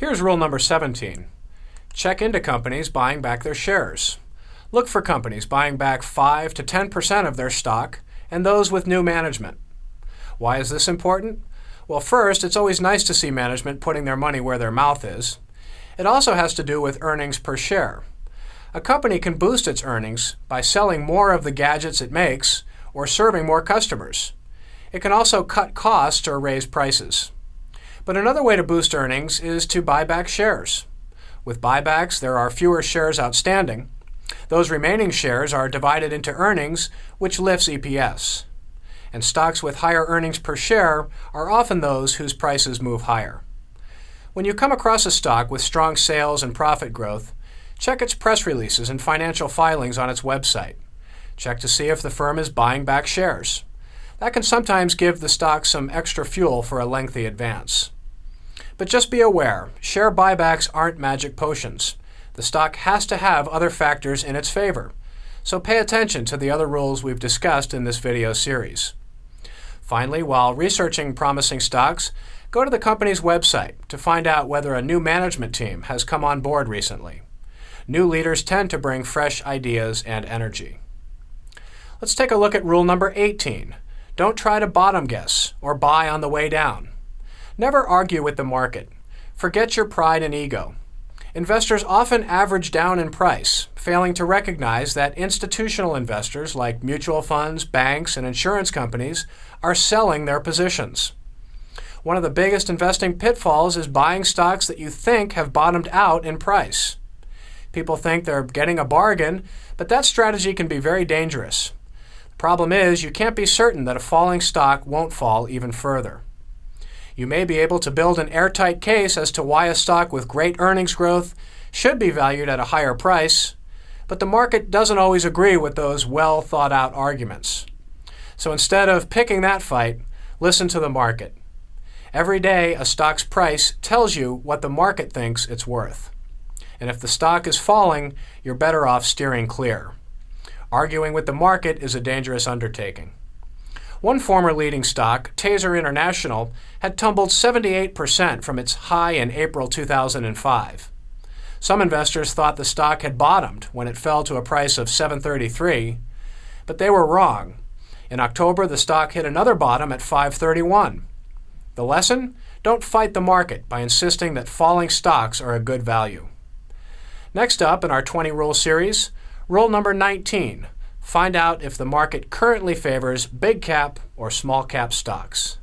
Here's rule number 17. Check into companies buying back their shares. Look for companies buying back 5 to 10% of their stock and those with new management. Why is this important? Well, first, it's always nice to see management putting their money where their mouth is. It also has to do with earnings per share. A company can boost its earnings by selling more of the gadgets it makes or serving more customers. It can also cut costs or raise prices. But another way to boost earnings is to buy back shares. With buybacks, there are fewer shares outstanding. Those remaining shares are divided into earnings, which lifts EPS. And stocks with higher earnings per share are often those whose prices move higher. When you come across a stock with strong sales and profit growth, check its press releases and financial filings on its website. Check to see if the firm is buying back shares. That can sometimes give the stock some extra fuel for a lengthy advance. But just be aware, share buybacks aren't magic potions. The stock has to have other factors in its favor. So pay attention to the other rules we've discussed in this video series. Finally, while researching promising stocks, go to the company's website to find out whether a new management team has come on board recently. New leaders tend to bring fresh ideas and energy. Let's take a look at rule number 18. Don't try to bottom guess or buy on the way down. Never argue with the market. Forget your pride and ego. Investors often average down in price, failing to recognize that institutional investors like mutual funds, banks, and insurance companies are selling their positions. One of the biggest investing pitfalls is buying stocks that you think have bottomed out in price. People think they're getting a bargain, but that strategy can be very dangerous. The problem is you can't be certain that a falling stock won't fall even further. You may be able to build an airtight case as to why a stock with great earnings growth should be valued at a higher price, but the market doesn't always agree with those well thought out arguments. So instead of picking that fight, listen to the market. Every day, a stock's price tells you what the market thinks it's worth. And if the stock is falling, you're better off steering clear. Arguing with the market is a dangerous undertaking. One former leading stock, Taser International, had tumbled 78% from its high in April 2005. Some investors thought the stock had bottomed when it fell to a price of $7.33, but they were wrong. In October, the stock hit another bottom at $5.31. The lesson? Don't fight the market by insisting that falling stocks are a good value. Next up in our 20 rule series, rule number 19. Find out if the market currently favors big cap or small cap stocks.